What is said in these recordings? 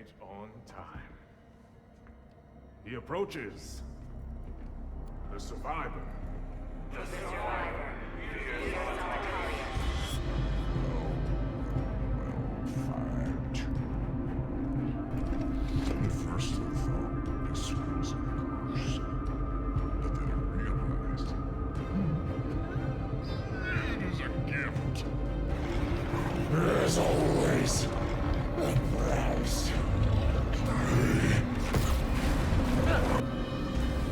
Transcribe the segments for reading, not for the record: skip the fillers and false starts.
right on time. He approaches. The survivor. The survivor. He is on target. Fight. At first I thought this was a curse, but then I realized it is a gift. There is always a price.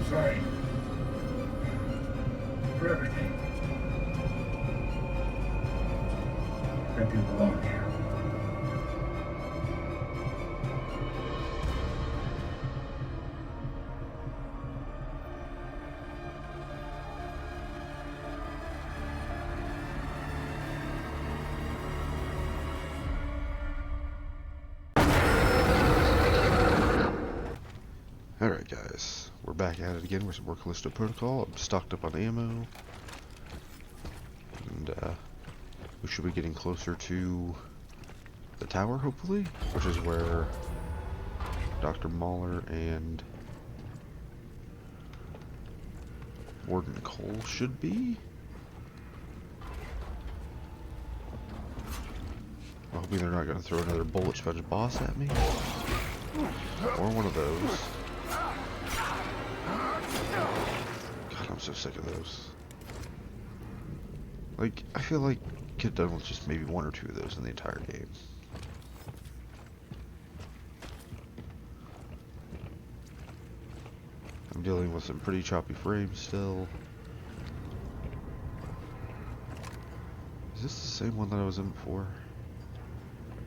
Sorry. For everything. I do belong here. Alright guys, we're back at it again with some more Calisto Protocol. I'm stocked up on ammo. And we should be getting closer to the tower, hopefully, which is where Dr. Mahler and Warden Cole should be. I'm hoping they're not going to throw another bullet sponge boss at me. Or one of those. God, I'm so sick of those. Like, I feel like I could have done with just maybe one or two of those in the entire game. I'm dealing with some pretty choppy frames still. Is this the same one that I was in before?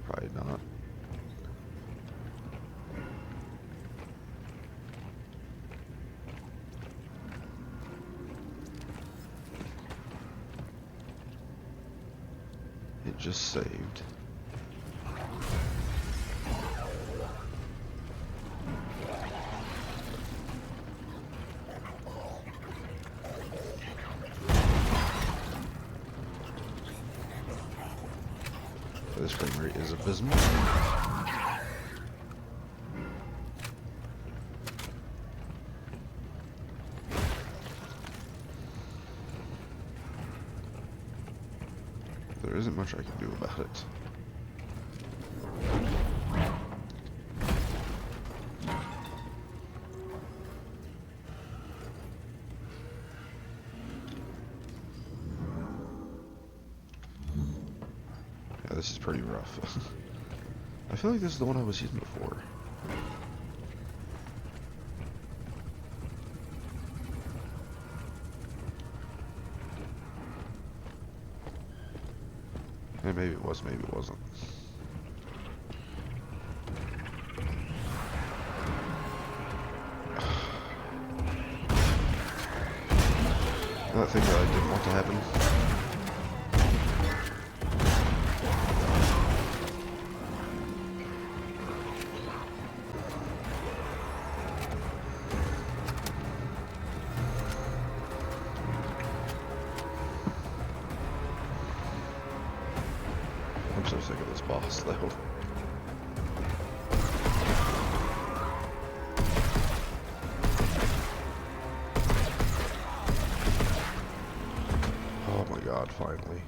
Probably not. It just saved. This frame rate is abysmal. There isn't much I can do about it. Yeah, this is pretty rough. I feel like this is the one I was using before. And maybe it was, maybe it wasn't. That thing that I didn't want to happen. I'm so sick of this boss, though. Oh my god, finally.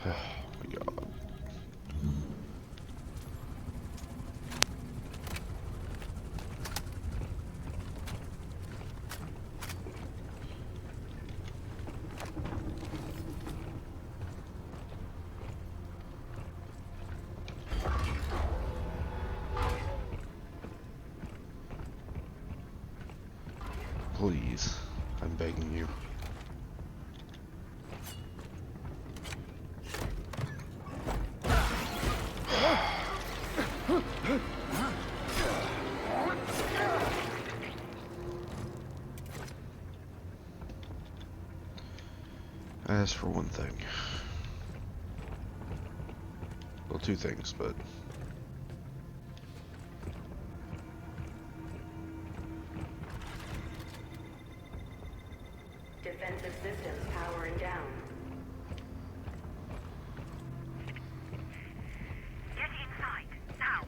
Oh my god. Please, I'm begging you. As for one thing. Well, two things, but... Defensive systems powering down. Get inside, now!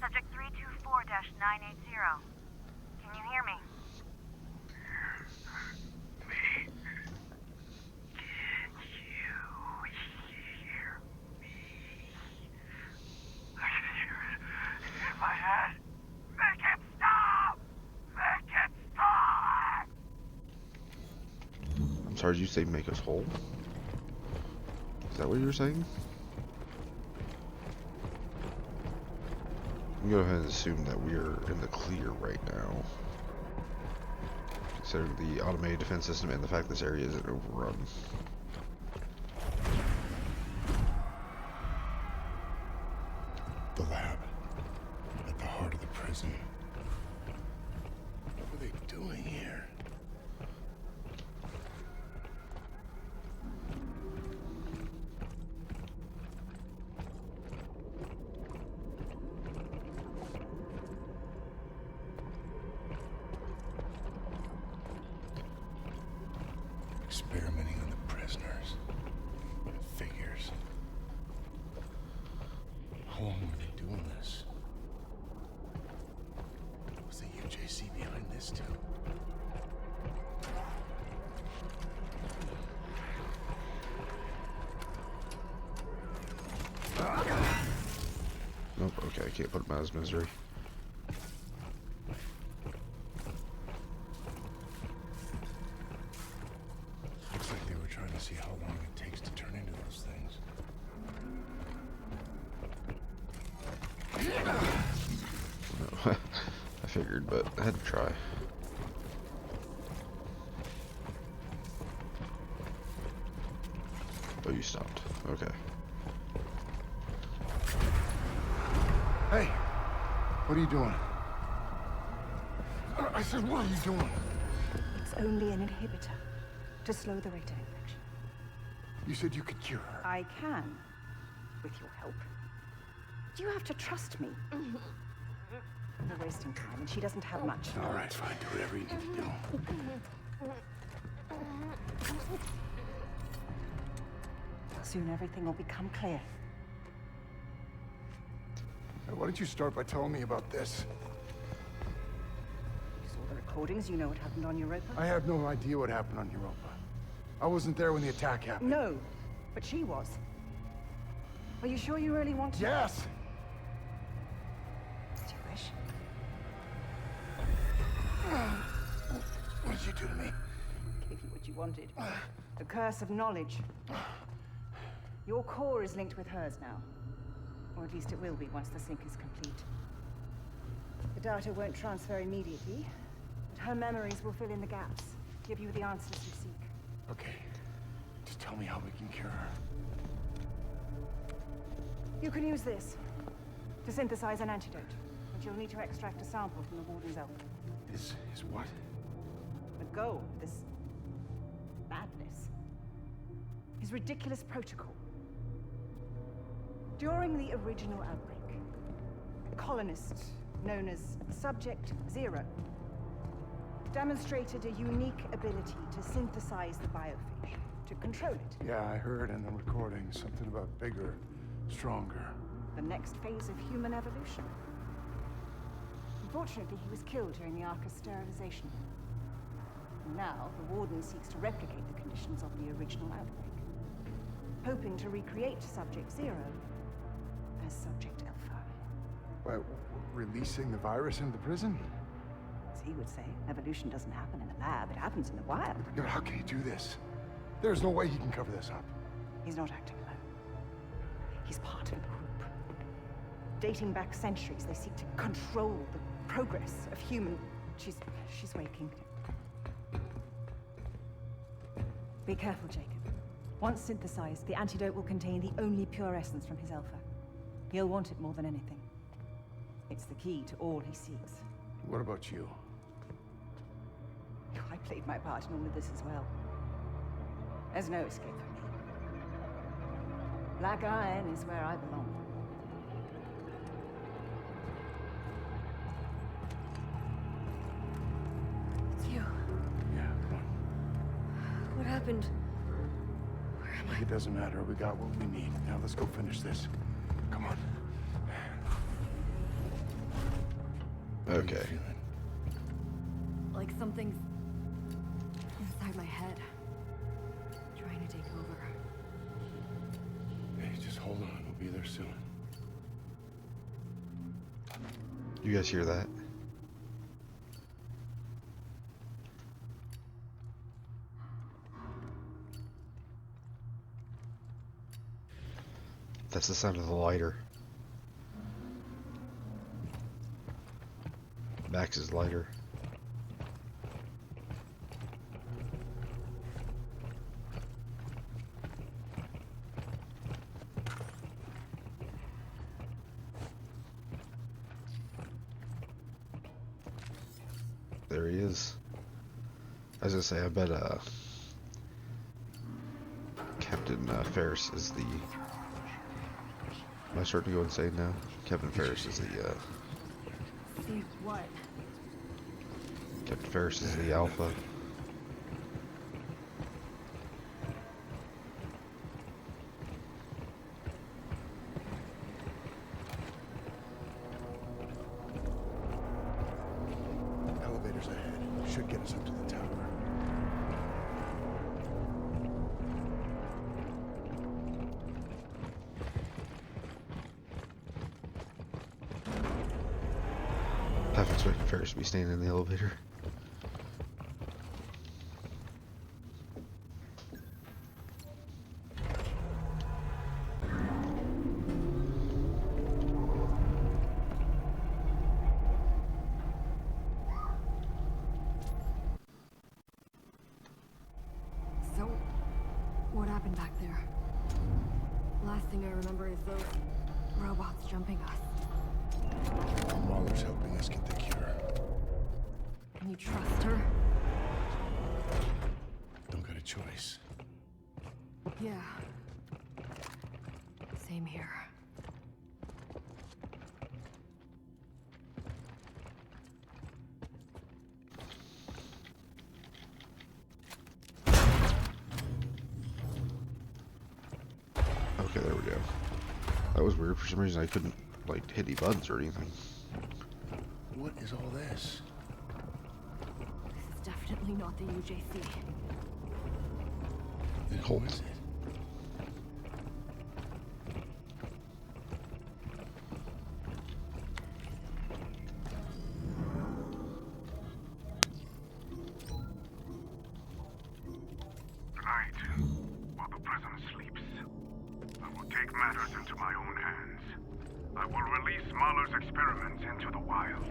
Subject 324-980. Can you hear me? I'm sorry, did you say make us whole? Is that what you were saying? I'm gonna go ahead and assume that we're in the clear right now. Considering the automated defense system and the fact this area isn't overrun. The lab. At the heart of the prison. What were they doing here? Experimenting on the prisoners. Figures. How long were they doing this? Was the UJC behind this too? Nope, okay, I can't put him out of his misery. Looks like they were trying to see how long it takes to turn into those things. I figured, but I had to try. Oh, you stopped. Okay. Hey! What are you doing? I said, what are you doing? It's only an inhibitor to slow the rate of infection. You said you could cure her. I can, with your help. You have to trust me. We're wasting time, and she doesn't have much. All right, fine. Do whatever you need to do. Soon everything will become clear. Hey, why don't you start by telling me about this? You saw the recordings, you know what happened on Europa? I have no idea what happened on Europa. I wasn't there when the attack happened. No, but she was. Are you sure you really want to? Yes! As you wish. What did you do to me? Gave you what you wanted. The curse of knowledge. Your core is linked with hers now. Or at least it will be once the sync is complete. The data won't transfer immediately, but her memories will fill in the gaps, give you the answers you seek. Okay. Just tell me how we can cure her. You can use this to synthesize an antidote, but you'll need to extract a sample from the warden's elk. Is what? The goal of this madness is ridiculous protocol. During the original outbreak, a colonist known as Subject Zero demonstrated a unique ability to synthesize the biophage, to control it. Yeah, I heard in the recording something about bigger, stronger. The next phase of human evolution. Unfortunately, he was killed during the Arca's sterilization. And now, the Warden seeks to replicate the conditions of the original outbreak, hoping to recreate Subject Zero as Subject Alpha. By releasing the virus into the prison? As he would say, evolution doesn't happen in a lab, it happens in the wild. Yeah, but how can he do this? There's no way he can cover this up. He's not acting alone. He's part of a group. Dating back centuries, they seek to control the progress of human... She's waking. Be careful, Jacob. Once synthesized, the antidote will contain the only pure essence from his alpha. He'll want it more than anything. It's the key to all he seeks. What about you? I played my part in all of this as well. There's no escape for me. Black iron is where I belong. It's you. Yeah, come on. What happened? Where am I? It doesn't matter. We got what we need. Now let's go finish this. Come on. How are you Okay. feeling? Like something's inside my head, trying to take over. Hey, just hold on. We'll be there soon. You guys hear that? That's the sound of the lighter. Max's lighter. There he is. I was gonna say, I bet Captain Ferris is the. Am I starting to go insane now? Captain Ferris is the. See what? Captain Ferris is the alpha. Elevators ahead. Should get us up to the tower. Half expecting Ferris to be staying in the elevator. So, what happened back there? Last thing I remember is those robots jumping us. Mahler's helping us get the cure. Can you trust her? Don't got a choice. Yeah. Same here. Okay, there we go. That was weird. For some reason, I couldn't like hit any buttons or anything. What is all this? This is definitely not the UJC. Then who is it? Tonight, while the prisoner sleeps, I will take matters into my own hands. I will release Mahler's experiments into the wild.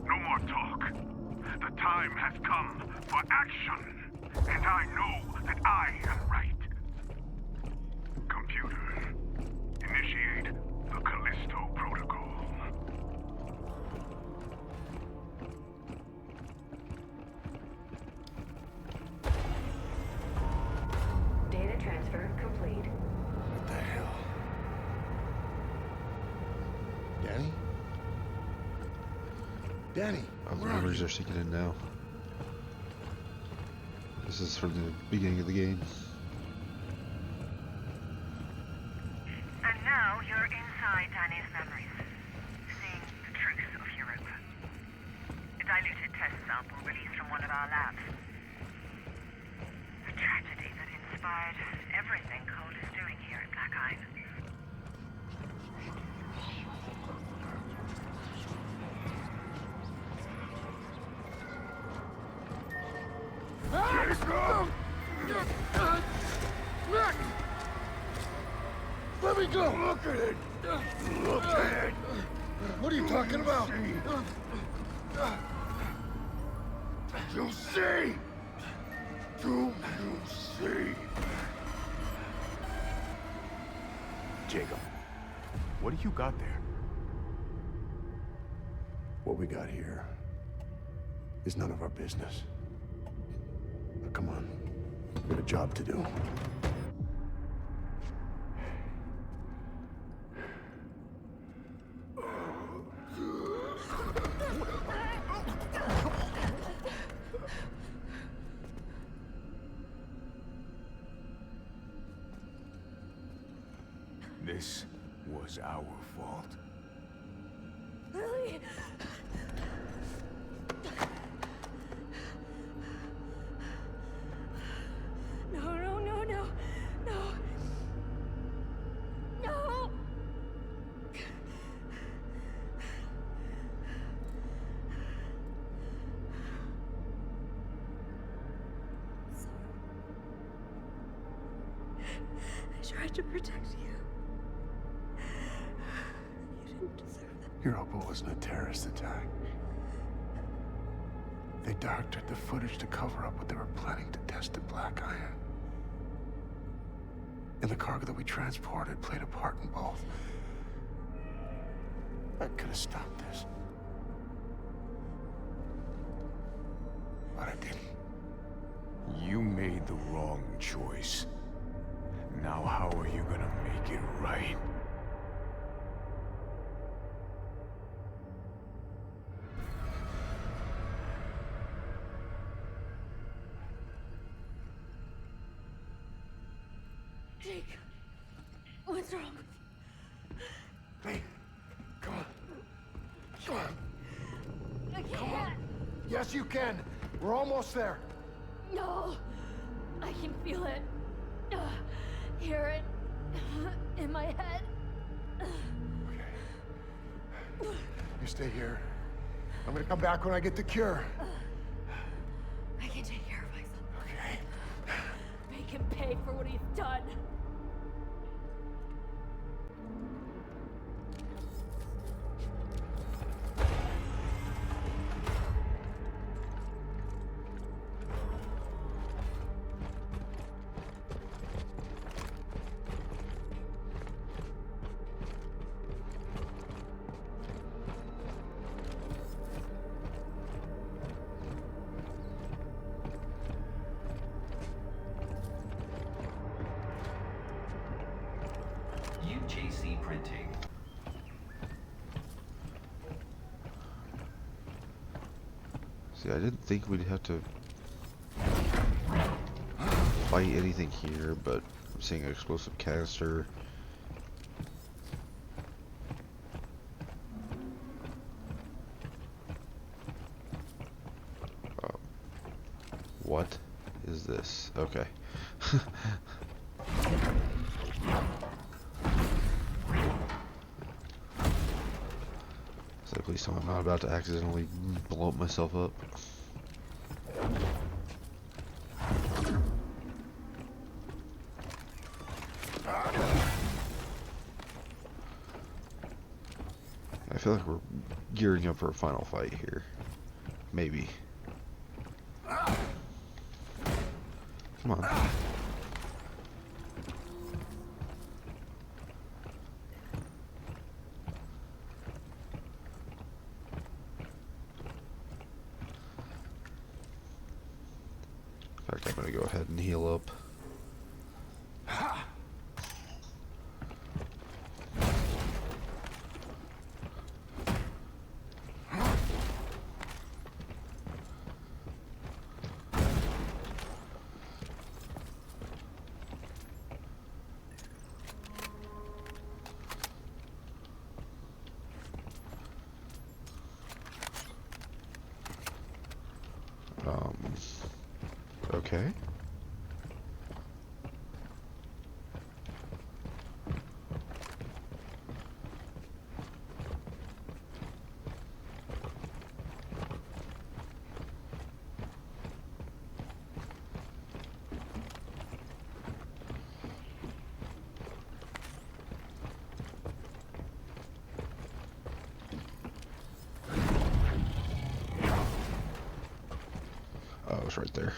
No more talk. The time has come for action, and I know that I am right. Computer, initiate the Calisto protocol. Data transfer complete. What the hell? Danny? Danny, Oh, the where are memories you? are sinking in now. This is from the beginning of the game. And now you're inside Danny's memories, seeing the truth of Europe. A diluted test sample released from one of our labs. A tragedy that inspired everything Cole is doing here at Black Eye. Let me go! Look at it! Look at it! What are you talking about? You see? Do you see? Jacob. What do you got there? What we got here is none of our business. Now, come on. We got a job to do. This was our fault. Lily! No, no, no, no, no. No! Sorry. I tried to protect you. You didn't deserve that. Europa wasn't a terrorist attack. They doctored the footage to cover up what they were planning to test at Black Iron. And the cargo that we transported played a part in both. I could have stopped this. But I didn't. You made the wrong choice. Now how are you gonna make it right? Jake, what's wrong with you? Hey, come on. Come on. I can't. Yes, you can. We're almost there. No, I can feel it. Hear it in my head. Okay. You stay here. I'm gonna come back when I get the cure. I can take care of myself. Okay. Make him pay for what he's done. UJC Printing. See, I didn't think we'd have to fight anything here, but I'm seeing an explosive canister. What is this? Okay. So please tell me I'm not about to accidentally blow myself up. I feel like we're gearing up for a final fight here. Maybe. Come on. In fact, I'm gonna go ahead and heal up. Okay. Oh, it's right there.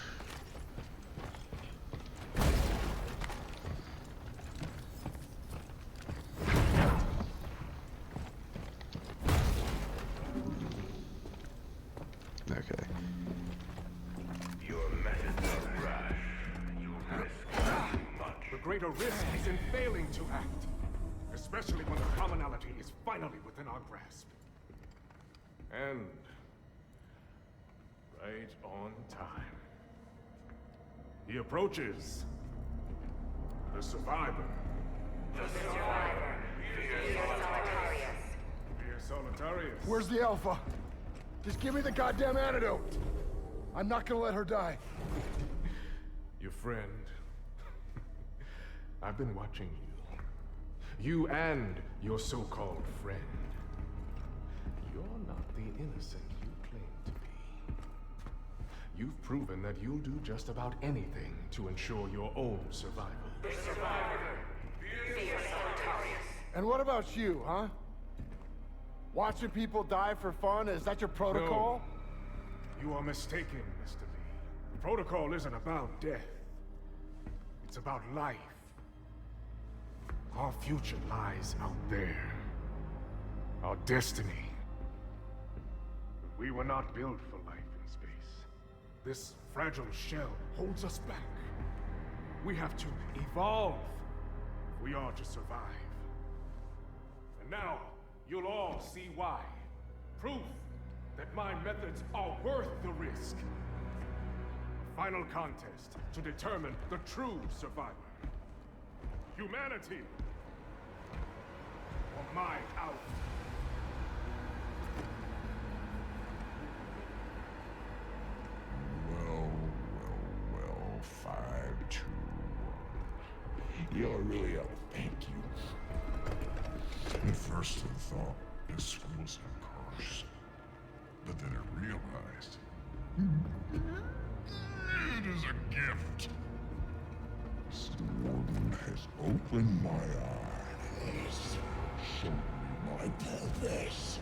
greater risk is in failing to act. Especially when the commonality is finally within our grasp. And right on time. He approaches. The survivor. The survivor. Fear Solitarius. Fear Solitarius. Where's the Alpha? Just give me the goddamn antidote. I'm not gonna let her die. Your friend. I've been watching you. You and your so-called friend. You're not the innocent you claim to be. You've proven that you'll do just about anything to ensure your own survival. The survivor. Fear Solitarius. And what about you, huh? Watching people die for fun? Is that your protocol? No. You are mistaken, Mr. Lee. The protocol isn't about death. It's about life. Our future lies out there. Our destiny. But we were not built for life in space. This fragile shell holds us back. We have to evolve if we are to survive. And now, you'll all see why. Proof that my methods are worth the risk. A final contest to determine the true survivor. Humanity! Or my Alpha. Well, 5, 2, 1. You're really a thank you. At first I thought this was a curse, but then I realized it is a gift. This warden has opened my eyes, shown me my purpose.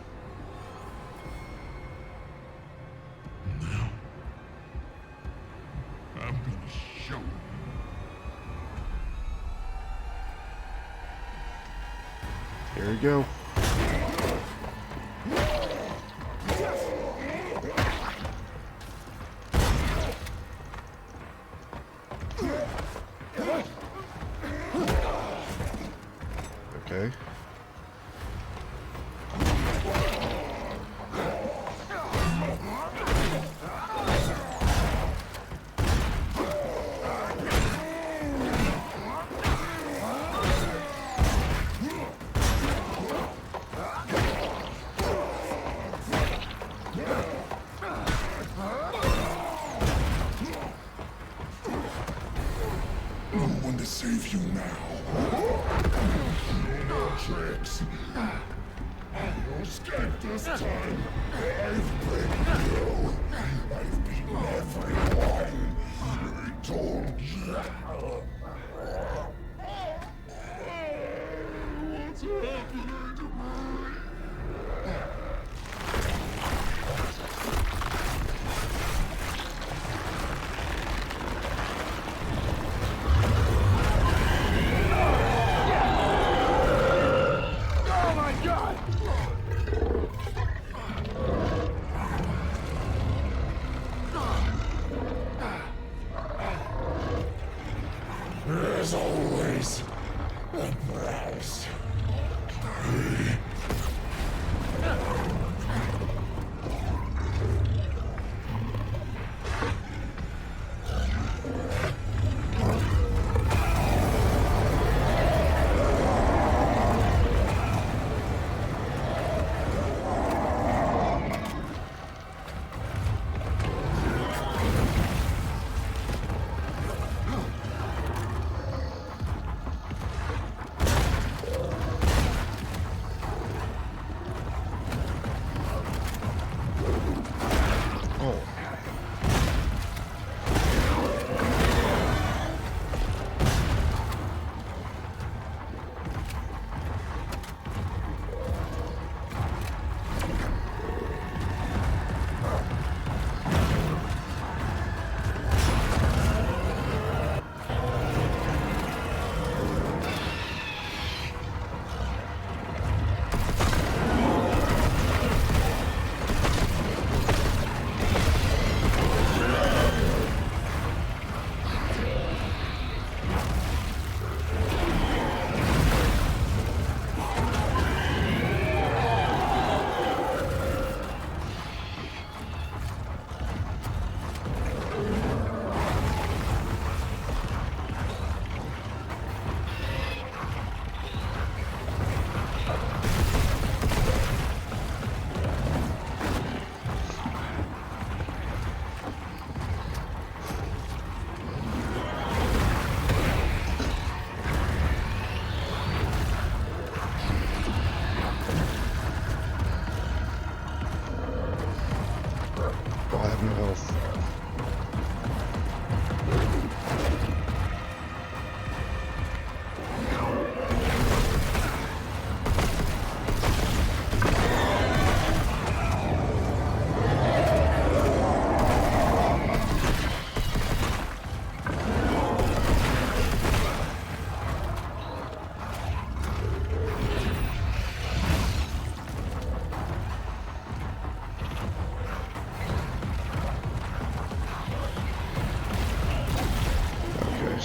Now, I'm gonna show you. There you go. Okay. No one to save you now. No tricks. You'll escape this time. I've beaten you. I've beaten everyone. I told you. What's happening to me? As always, a price.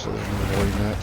so there's no avoiding that.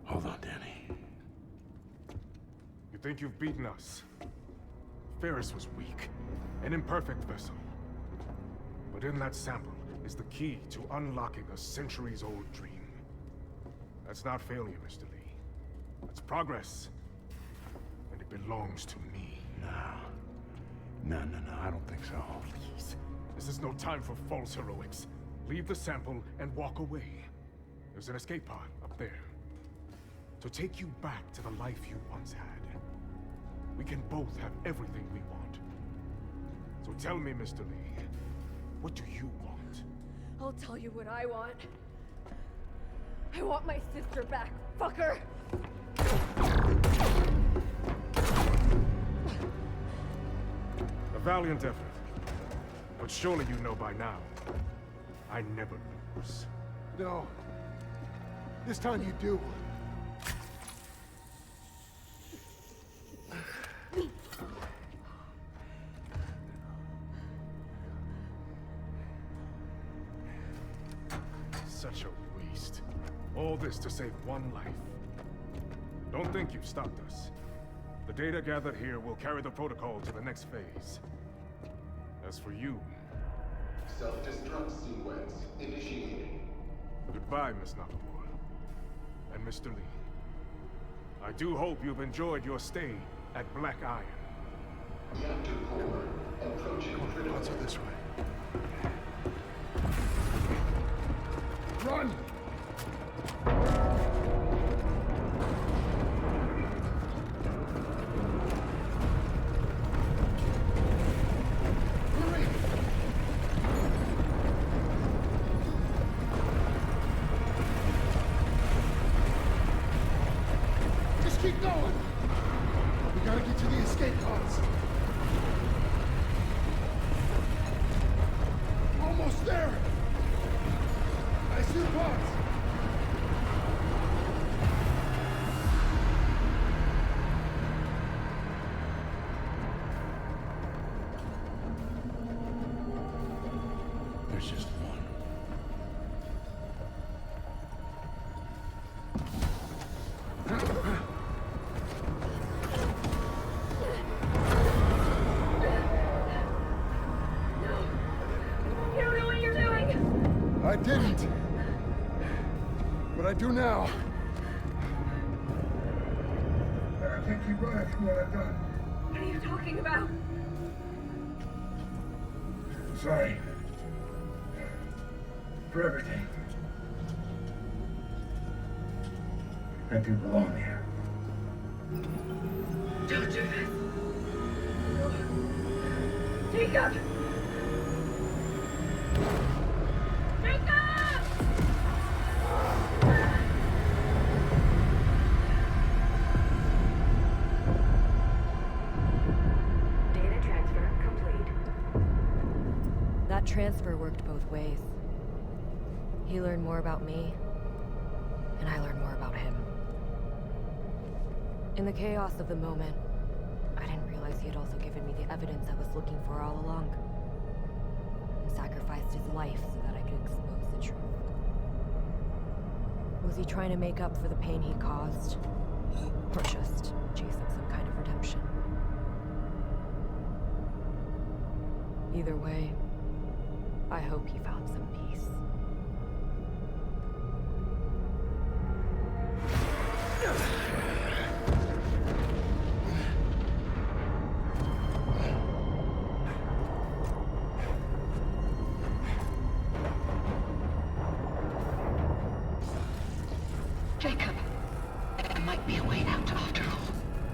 Hold on, Danny. You think you've beaten us? Ferris was weak, an imperfect vessel. But in that sample is the key to unlocking a centuries-old dream. That's not failure, Mr. Lee. That's progress. And it belongs to me. No, I don't think so. Please. This is no time for false heroics. Leave the sample and walk away. There's an escape pod up there. To take you back to the life you once had. We can both have everything we want. So tell me, Mr. Lee, what do you want? I'll tell you what I want. I want my sister back, fucker! A valiant effort. But surely you know by now, I never lose. No. This time you do. Such a waste. All this to save one life. Don't think you've stopped us. The data gathered here will carry the protocol to the next phase. As for you... Self-destruct sequence initiated. Goodbye, Miss Nakamura. And Mr. Lee. I do hope you've enjoyed your stay at Black Iron. Reactor core approaching critical. Let's go this way. Run! Just keep going! We gotta get to the escape pods. Almost there! I see the pods! There's just one. You don't know what you're doing! I didn't. But I do now. I can't keep running from what I've done. What are you talking about? Sorry. For everything. I do belong here. Don't do this! Jacob! Jacob! Data transfer complete. That transfer worked both ways. He learned more about me, and I learned more about him. In the chaos of the moment, I didn't realize he had also given me the evidence I was looking for all along. And sacrificed his life so that I could expose the truth. Was he trying to make up for the pain he caused? Or just chasing some kind of redemption? Either way, I hope he found some peace. Jacob. might be a way out after all.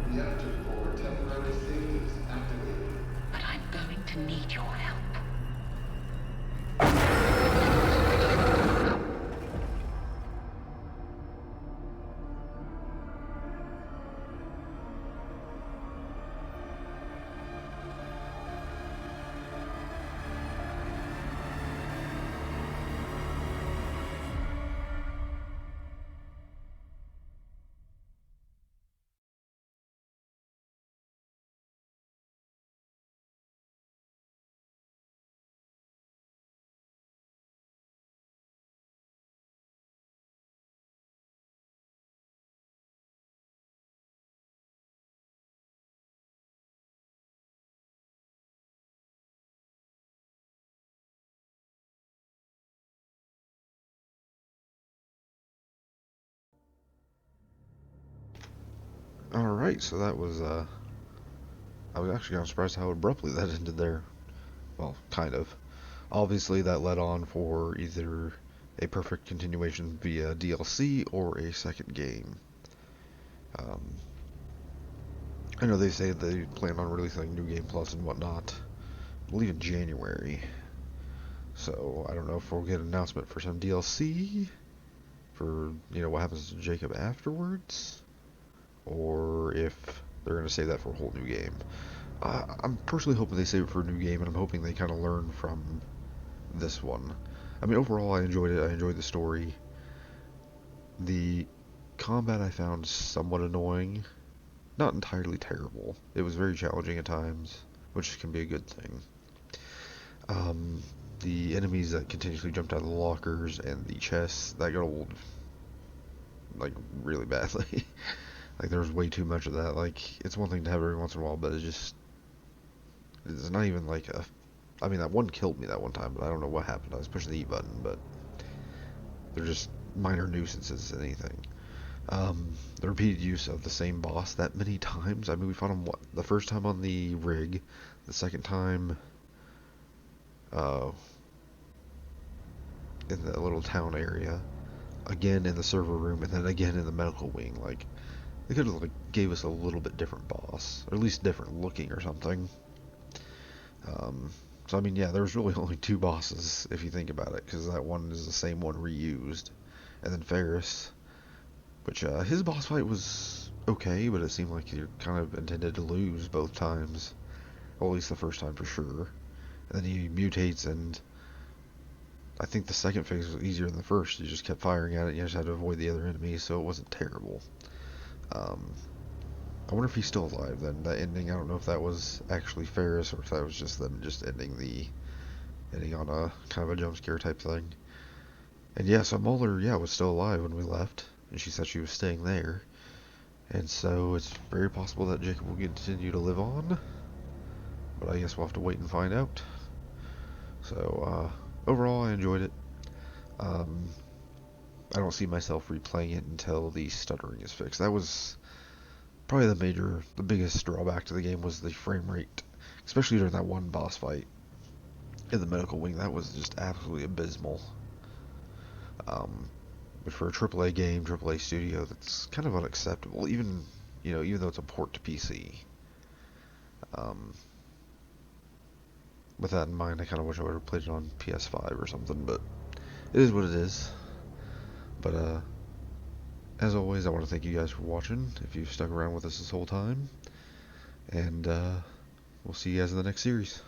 Reactor 4 temporary status activated. But I'm going to need your help. Alright, so that was, I was actually kind of surprised how abruptly that ended there. Well, kind of. Obviously, that led on for either a perfect continuation via DLC or a second game. I know they say they plan on releasing New Game Plus and whatnot, I believe in January. So, I don't know if we'll get an announcement for some DLC, for, what happens to Jacob afterwards, or if they're going to save that for a whole new game. I'm personally hoping they save it for a new game, and I'm hoping they kind of learn from this one. I mean, overall, I enjoyed it. I enjoyed the story. The combat I found somewhat annoying. Not entirely terrible. It was very challenging at times, which can be a good thing. The enemies that continuously jumped out of the lockers and the chests, that got old, like, really badly. Like, there was way too much of that. Like, it's one thing to have every once in a while, but it's not even like a... I mean, that one killed me that one time, but I don't know what happened. I was pushing the E button, but they're just minor nuisances than anything. The repeated use of the same boss that many times. I mean, we fought him, the first time on the rig, the second time, in the little town area, again in the server room, and then again in the medical wing. Like, they could have, like, gave us a little bit different boss, or at least different looking or something. So, I mean, yeah, there's really only two bosses, if you think about it, because that one is the same one reused. And then Ferris, which, his boss fight was okay, but it seemed like you're kind of intended to lose both times. Well, at least the first time for sure. And then he mutates, and I think the second phase was easier than the first. You just kept firing at it, and you just had to avoid the other enemies, so it wasn't terrible. I wonder if he's still alive then. That ending, I don't know if that was actually Ferris or if that was just them just ending on a kind of a jump scare type thing. And yeah, so Muller, was still alive when we left, and she said she was staying there. And so it's very possible that Jacob will continue to live on, but I guess we'll have to wait and find out. So, overall, I enjoyed it. I don't see myself replaying it until the stuttering is fixed. That was probably the biggest drawback to the game was the frame rate, especially during that one boss fight in the medical wing. That was just absolutely abysmal. But for a AAA game, AAA studio, that's kind of unacceptable. Even though it's a port to PC. With that in mind, I kind of wish I would have played it on PS5 or something, but it is what it is. But as always, I want to thank you guys for watching, if you've stuck around with us this whole time, and we'll see you guys in the next series.